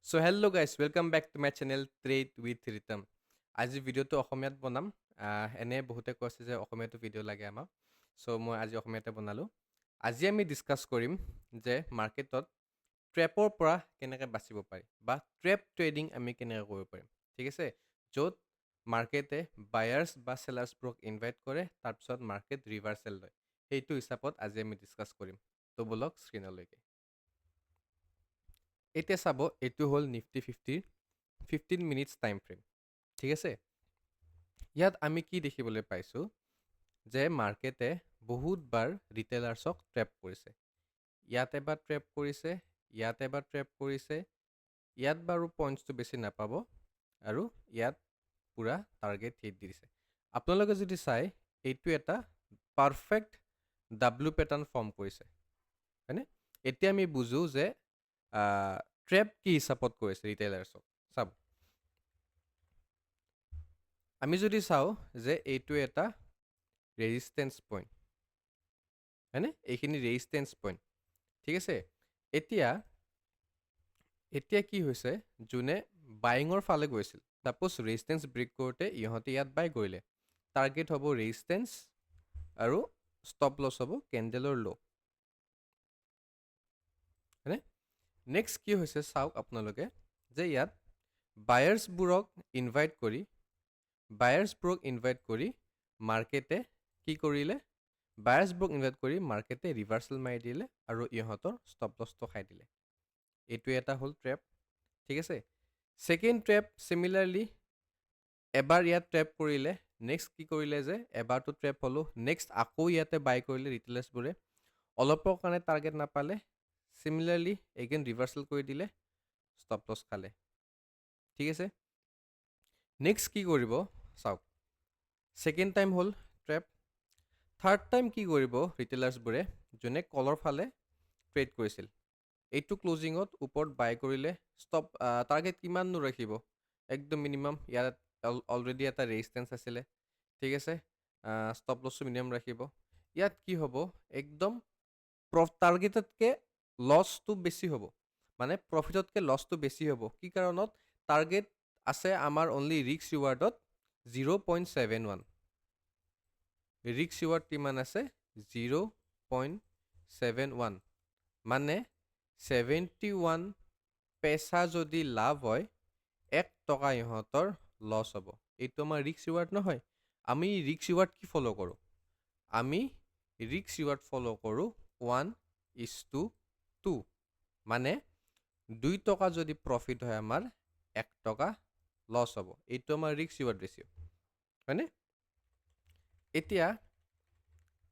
So hello guys, welcome back to my channel Trade with Rhythm. আজি ভিডিওটো অসমীয়াত বনাম। এনে বহুতে কৈছে যে অসমীয়াটো ভিডিও লাগে আমাক। সো মই আজি অসমীয়াতে বনালো। আজি আমি ডিসকাস কৰিম যে মাৰ্কেটত ট্ৰেপৰ পৰা কেনেকৈ বাচিব পাৰি বা ট্ৰেপ ট্ৰেডিং আমি কেনেকৈ কৰিব পাৰিম। ঠিক আছে? য'ত মাৰ্কেটে বায়াৰ্স বা সেলাৰ্সবোৰক ইনভাইট কৰে তাৰপিছত মাৰ্কেট ৰিভাৰ্সেল লয়। সেইটো হিচাপত আজি আমি ডিসকাস কৰিম। তো বলক স্ক্ৰিনলৈকে। এতিয়া চাব এইটো হ'ল নিফটি 50 15 মিনিটছ টাইম ফ্ৰেম। ঠিক আছে? ইয়াত আমি কি দেখিবলৈ পাইছোঁ যে মাৰ্কেটে বহুতবাৰ ৰিটেইলাৰ্ছক ট্ৰেপ কৰিছে। ইয়াত এবাৰ ট্ৰেপ কৰিছে, ইয়াত এবাৰ ট্ৰেপ কৰিছে, ইয়াত বাৰু পইণ্টছটো বেছি নাপাব আৰু ইয়াত পুৰা টাৰ্গেট হিট দি দিছে। আপোনালোকে যদি চাই এইটো এটা পাৰফেক্ট ডাব্লিউ পেটাৰ্ণ ফৰ্ম কৰিছে, হয়নে? এতিয়া আমি বুজোঁ যে ট্ৰেপ কি হিচাপত কৰিছে ৰিটেইলাৰ্ছক। চাব, আমি যদি চাওঁ যে এইটো এটা ৰেজিষ্টেঞ্চ পইণ্ট, হয়নে? এইখিনি ৰেজিষ্টেঞ্চ পইণ্ট। ঠিক আছে? এতিয়া কি হৈছে, যোনে বাইঙৰ ফালে গৈছিল, ছাপ'জ ৰেজিষ্টেঞ্চ ব্ৰেক কৰোঁতে ইহঁতে ইয়াত বাই কৰিলে, টাৰ্গেট হ'ব ৰেজিষ্টেঞ্চ আৰু ষ্টপ লছ হ'ব কেণ্ডেলৰ ল', হয়নে? নেক্সট কি হৈছে চাওক আপোনালোকে যে ইয়াত বায়াৰ্ছবোৰক ইনভাইট কৰি মাৰ্কেটে কি কৰিলে, বায়াৰ্ছবোৰক ইনভাইট কৰি মাৰ্কেটে ৰিভাৰ্চেল মাৰি দিলে আৰু ইহঁতৰ ষ্টপ লছটো খাই দিলে। এইটো এটা হ'ল ট্ৰেপ। ঠিক আছে? ছেকেণ্ড ট্ৰেপ চিমিলাৰলি এবাৰ ইয়াত ট্ৰেপ কৰিলে, নেক্সট কি কৰিলে যে এবাৰটো ট্ৰেপ হ'লোঁ, নেক্সট আকৌ ইয়াতে বাই কৰিলে ৰিটেইলাৰ্ছবোৰে, অলপৰ কাৰণে টাৰ্গেট নাপালে, চিমিলাৰলি এগেইন ৰিভাৰ্চেল কৰি দিলে, ষ্টপ লছ খালে। ঠিক আছে? নেক্সট কি কৰিব চাওক, ছেকেণ্ড টাইম হ'ল ট্ৰেপ। থাৰ্ড টাইম কি কৰিব ৰিটেইলাৰ্ছবোৰে, যোনে কলৰ ফালে ট্ৰেড কৰিছিল, এইটো ক্লজিঙত ওপৰত বাই কৰিলে, ষ্টপ টাৰ্গেট কিমাননো ৰাখিব, একদম মিনিমাম। ইয়াত অলৰেডি এটা ৰেজিষ্টেঞ্চ আছিলে। ঠিক আছে? ষ্টপ লছটো মিনিমাম ৰাখিব। ইয়াত কি হ'ব, একদম টাৰ্গেটতকৈ লছটো বেছি হ'ব, মানে প্ৰফিটতকৈ লছটো বেছি হ'ব। কি কাৰণত? টাৰ্গেট আছে আমাৰ অনলি ৰিস্ক ৰিৱাৰ্ডত 0.71। ৰিস্ক ৰিৱাৰ্ড কিমান আছে? 0.71, মানে 71 পইচা যদি লাভ হয়, 1 টকা ইহঁতৰ লছ হ'ব। এইটো আমাৰ ৰিস্ক ৰিৱাৰ্ড নহয়। আমি ৰিস্ক ৰিৱাৰ্ড কি ফ'ল' কৰোঁ? আমি ৰিস্ক ৰিৱাৰ্ড ফ'ল' কৰোঁ 1:2, মানে 2 টকা যদি প্ৰফিট হয় আমাৰ 1 টকা লছ হ'ব। এইটো আমাৰ ৰিস্ক ৰিৱাৰ্ড ৰেচিঅ', হয়নে? এতিয়া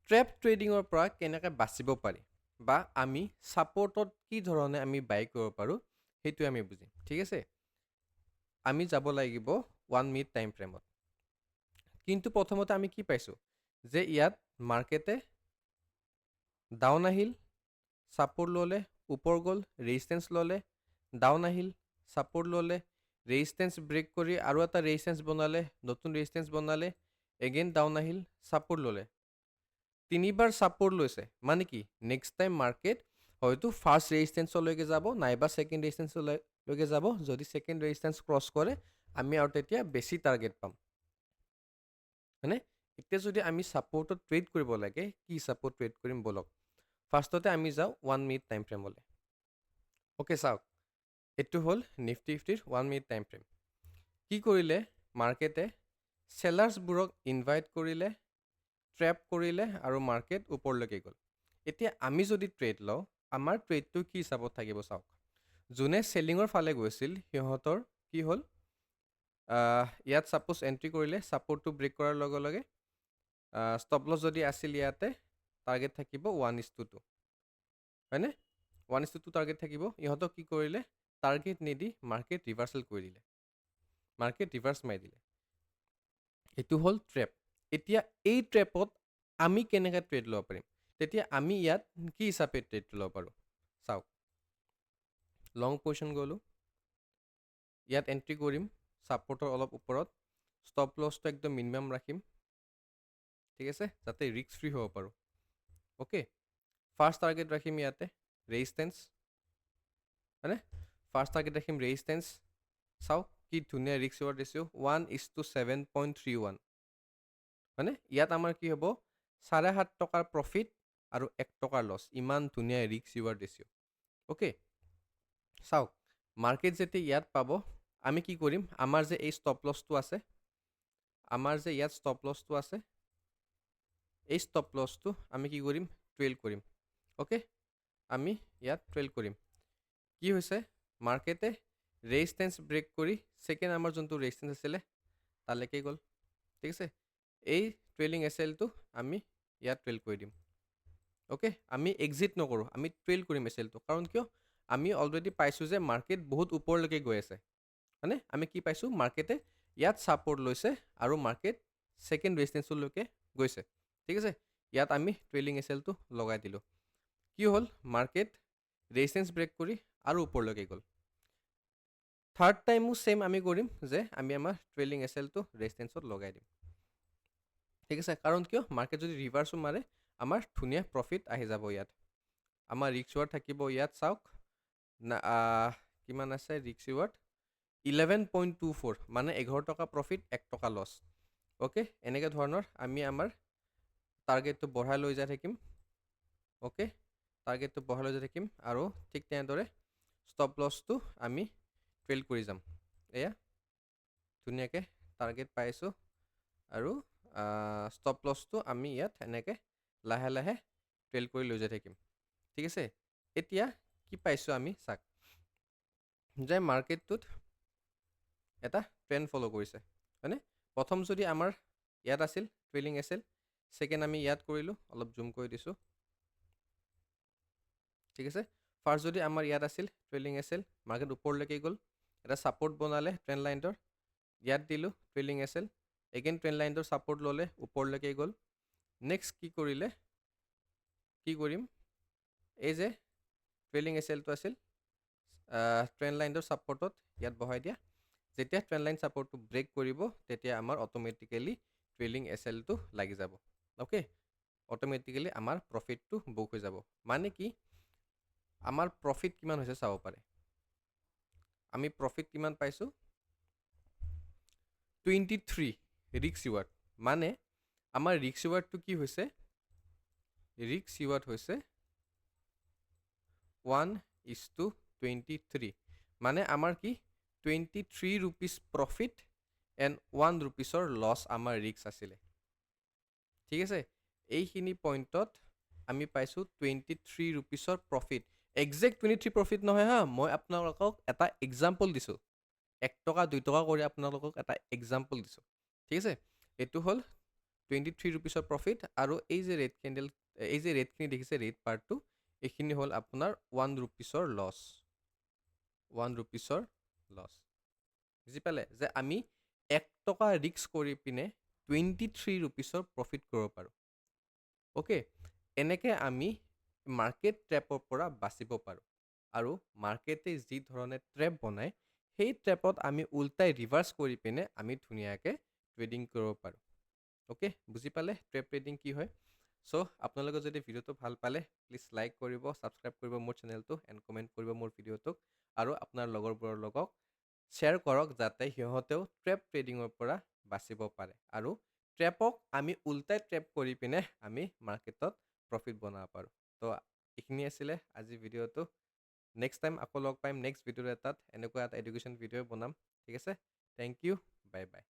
ট্ৰেপ ট্ৰেডিঙৰ পৰা কেনেকৈ বাচিব পাৰি বা আমি ছাপৰ্টত কি ধৰণে আমি বাই কৰিব পাৰোঁ সেইটোৱে আমি বুজিম। ঠিক আছে? আমি যাব লাগিব 1 মিনিট টাইম ফ্ৰেমত। কিন্তু প্ৰথমতে আমি কি পাইছোঁ যে ইয়াত মাৰ্কেটে ডাউন আহিল, ছাপৰ্ট ল'লে, ওপৰ গ'ল, ৰেজিষ্টেঞ্চ ল'লে, ডাউন আহিল, ছাপৰ্ট ল'লে, ৰেজিষ্টেঞ্চ ব্ৰেক কৰি আৰু এটা ৰেজিষ্টেঞ্চ বনালে, নতুন ৰেজিষ্টেঞ্চ বনালে, এগেইন ডাউন আহিল, ছাপৰ্ট ল'লে। 3বাৰ ছাপৰ্ট লৈছে, মানে কি নেক্সট টাইম মাৰ্কেট হয়তো ফাৰ্ষ্ট ৰেজিষ্টেঞ্চলৈকে যাব নাইবা ছেকেণ্ড ৰেজিষ্টেঞ্চলৈকে যাব। যদি ছেকেণ্ড ৰেজিষ্টেঞ্চ ক্ৰছ কৰে আমি আৰু তেতিয়া বেছি টাৰ্গেট পাম, হয়নে? এতিয়া যদি আমি ছাপৰ্টত ট্ৰেড কৰিব লাগে, কি ছাপৰ্ট ট্ৰেড কৰিম বলক। ফাৰ্ষ্টতে আমি যাওঁ 1 মিনিট টাইম ফ্ৰেমলৈ। অ'কে, চাওক এইটো হ'ল নিফটি 50ৰ 1 মিনিট টাইম ফ্ৰেম। কি কৰিলে মাৰ্কেটে? সেলাৰ্ছবোৰক ইনভাইট কৰিলে, ট্ৰেপ কৰিলে আৰু মাৰ্কেট ওপৰলৈকে গ'ল। এতিয়া আমি যদি ট্ৰেড লওঁ, আমাৰ ট্ৰেডটো কি হিচাপত থাকিব চাওক। যোনে চেলিঙৰ ফালে গৈছিল সিহঁতৰ কি হ'ল, ইয়াত ছাপ'জ এণ্ট্ৰি কৰিলে, ছাপৰ্টটো ব্ৰেক কৰাৰ লগে লগে ষ্টপ লছ যদি আছিল ইয়াতে, টাৰ্গেট থাকিব 1:2, হয়নে? 1:2 টাৰ্গেট থাকিব। ইহঁতক কি কৰিলে? টাৰ্গেট নিদি মাৰ্কেট ৰিভাৰ্চেল কৰি দিলে, মাৰ্কেট ৰিভাৰ্চ মাৰি দিলে। এইটো হ'ল ট্ৰেপ। এতিয়া এই ট্ৰেপত আমি কেনেকৈ ট্ৰেড ল'ব পাৰিম? তেতিয়া আমি ইয়াত কি হিচাপে ট্ৰেড ল'ব পাৰোঁ চাওক। লং পজিশ্যন গ'লোঁ, ইয়াত এণ্ট্ৰি কৰিম, ছাপৰ্টৰ অলপ ওপৰত, ষ্টপ লছটো একদম মিনিমাম ৰাখিম। ঠিক আছে? যাতে ৰিস্ক ফ্ৰী হ'ব পাৰোঁ। অ'কে, ফাৰ্ষ্ট টাৰ্গেট ৰাখিম ইয়াতে ৰেজিষ্টেঞ্চ, হয়নে? ফাৰ্ষ্ট টাৰ্গেট ৰাখিম ৰেজিষ্টেঞ্চ চাওক কি ধুনীয়া ৰিস্ক ৰিৱাৰ্ড ৰেচিঅ' 1:7.31 হয়নে ইয়াত আমাৰ কি হ'ব 7.5 টকাৰ প্ৰফিট আৰু 1 টকাৰ লছ ইমান ধুনীয়া ৰিস্ক ৰিৱাৰ্ড ৰেচিঅ' অ'কে চাওক মাৰ্কেট যেতিয়া ইয়াত পাব আমি কি কৰিম আমাৰ যে এই ষ্টপ লছটো আছে আমাৰ যে ইয়াত ষ্টপ লছটো আছে এই ষ্টপ লছটো আমি কি কৰিম ট্ৰেইল কৰিম অ'কে আমি ইয়াত ট্ৰেইল কৰিম কি হৈছে মাৰ্কেটে ৰেজিষ্টেঞ্চ ব্ৰেক কৰি সেকেন্ড আমাৰ যোনটো ৰেজিষ্টেঞ্চ আছিলে তালৈকে গ'ল ঠিক আছে এই ট্ৰেইলিং এছএলটো আমি ইয়াত ট্ৰেইল কৰি দিম অ'কে আমি এক্সিট নকৰোঁ আমি ট্ৰেইল কৰিম এছএলটো কাৰণ কিয় আমি অলৰেডি পাইছোঁ যে মাৰ্কেট বহুত ওপৰলৈকে গৈ আছে মানে আমি কি পাইছোঁ মাৰ্কেটে ইয়াত ছাপোৰ্ট লৈছে আৰু মাৰ্কেট সেকেন্ড ৰেজিষ্টেঞ্চলৈকে গৈছে ঠিক আছে ইয়াত আমি ট্ৰেইলিং এছএলটো লগাই দিলোঁ কি হ'ল মাৰ্কেট ৰেজিষ্টেঞ্চ ব্ৰেক কৰি আৰু ওপৰলৈকে গ'ল থাৰ্ড টাইমো সেম আমি কৰিম যে আমি আমাৰ ট্ৰেইলিং এছএলটো ৰেজিষ্টেঞ্চত লগাই দিম ঠিক আছে কাৰণ কিয় মাৰ্কেট যদি ৰিভাৰ্সো মাৰে আমাৰ ধুনীয়া প্ৰফিট আহি যাব ইয়াত আমাৰ ৰিস্ক ৰিৱাৰ্ড থাকিব ইয়াত চাওক কিমান আছে ৰিস্ক ৰিৱাৰ্ড 11.24 মানে 11 টকা প্ৰফিট 1 টকা লছ অ'কে এনেকৈ ধৰণৰ আমি আমাৰ টাৰ্গেটটো বঢ়াই লৈ যাই থাকিম অ'কে টাৰ্গেটটো বঢ়াই লৈ যাই থাকিম আৰু ঠিক তেনেদৰে ষ্টপ লছটো আমি ট্ৰেইল কৰি যাম এয়া ধুনীয়াকৈ টাৰ্গেট পাইছোঁ আৰু ষ্টপ লছটো আমি ইয়াত এনেকৈ লাহে লাহে ট্ৰেইল কৰি লৈ যাই থাকিম ঠিক আছে এতিয়া কি পাইছোঁ আমি চাক যে মাৰ্কেটটোত এটা ট্ৰেণ্ড ফ'ল' কৰিছে হয়নে প্ৰথম যদি আমাৰ ইয়াত আছিল ট্ৰেইলিং এছএল সেকেন্ড আমি ইয়াত কৰিলোঁ অলপ জুম কৰি দিছোঁ ঠিক আছে ফাৰ্ষ্ট যদি আমাৰ ইয়াত আছিল ট্ৰেইলিং এছএল মাৰ্কেট ওপৰলৈকে গ'ল এটা ছাপোৰ্ট বনালে ট্ৰেণ্ড লাইনটোৰ ইয়াত দিলোঁ ট্ৰেইলিং এছএল এগেইন ট্ৰেণ্ড লাইনটোৰ ছাপোৰ্ট ল'লে ওপৰলৈকে গ'ল নেক্সট কি কৰিলে কি কৰিম এই যে ট্ৰেইলিং এছএলটো আছিল ট্ৰেণ্ড লাইনটোৰ ছাপোৰ্টত ইয়াত বহাই দিয়া যেতিয়া ট্ৰেণ্ড লাইন ছাপোৰ্টটো ব্ৰেক কৰিব তেতিয়া আমাৰ অট'মেটিকেলি ট্ৰেইলিং এছএলটো লাগি যাব অ'কে অট'মেটিকেলি আমাৰ প্ৰফিটটো বুক হৈ যাব মানে কি আমাৰ প্ৰফিট কিমান হৈছে চাব পাৰে আমি প্ৰফিট কিমান পাইছোঁ 23 ৰিস্ক ৰিৱাৰ্ড মানে আমাৰ ৰিস্ক ৰিৱাৰ্ডটো কি হৈছে ৰিস্ক ৰিৱাৰ্ড হৈছে 1:23 মানে আমাৰ কি 23 rupees প্ৰফিট এণ্ড 1 rupeesৰ লছ আমাৰ ৰিস্ক আছিলে ঠিক আছে এইখিনি পইণ্টত আমি পাইছোঁ 23 rupeesৰ প্ৰফিট একজেক্ট 23 প্ৰফিট নহয় হা মই আপোনালোকক এটা এক্সাম্পল দিছোঁ 1 টকা 2 টকা কৰি আপোনালোকক এটা এক্সাম্পল দিছোঁ ঠিক আছে এইটো হ'ল 23 rupeesৰ প্ৰফিট আৰু এই যে ৰেড কেণ্ডেল এই যে ৰেডখিনি দেখিছে ৰেড পাৰ্টটো এইখিনি হ'ল আপোনাৰ 1 rupeesৰ লছ 1 rupeesৰ লছ বুজি পালে যে আমি 1 টকা ৰিস্ক কৰি পিনে 23 rupeesৰ প্ৰফিট কৰিব পাৰোঁ অ'কে এনেকৈ আমি মাৰ্কেট ট্ৰেপৰ পৰা বাচিব পাৰোঁ আৰু মাৰ্কেটে যি ধৰণে ট্ৰেপ বনায় সেই ট্ৰেপত আমি উল্টাই ৰিভাৰ্স কৰি পিনে আমি ধুনীয়াকৈ ট্ৰেডিং কৰিব পাৰোঁ অ'কে বুজি পালে ট্ৰেপ ট্ৰেডিং কি হয় চ' আপোনালোকে যদি ভিডিঅ'টো ভাল পালে প্লিজ লাইক কৰিব ছাবস্ক্ৰাইব কৰিব মোৰ চেনেলটো এণ্ড কমেণ্ট কৰিব মোৰ ভিডিঅ'টোক আৰু আপোনাৰ লগৰবোৰৰ লগত শ্বেয়াৰ কৰক যাতে সিহঁতেও ট্ৰেপ ট্ৰেডিঙৰ পৰা বাচিব পাৰে আৰু ট্ৰেপক আমি উল্টাই ট্ৰেপ কৰি পিনে আমি মাৰ্কেটত প্ৰফিট বনাব পাৰোঁ তো এইখিনি আছিলে আজি ভিডিঅ'টো নেক্সট টাইম আকৌ লগ পাম নেক্সট ভিডিঅ' এটাত এনেকুৱা এটা এডুকেশ্যন ভিডিঅ' বনাম ঠিক আছে থেংক ইউ বাই বাই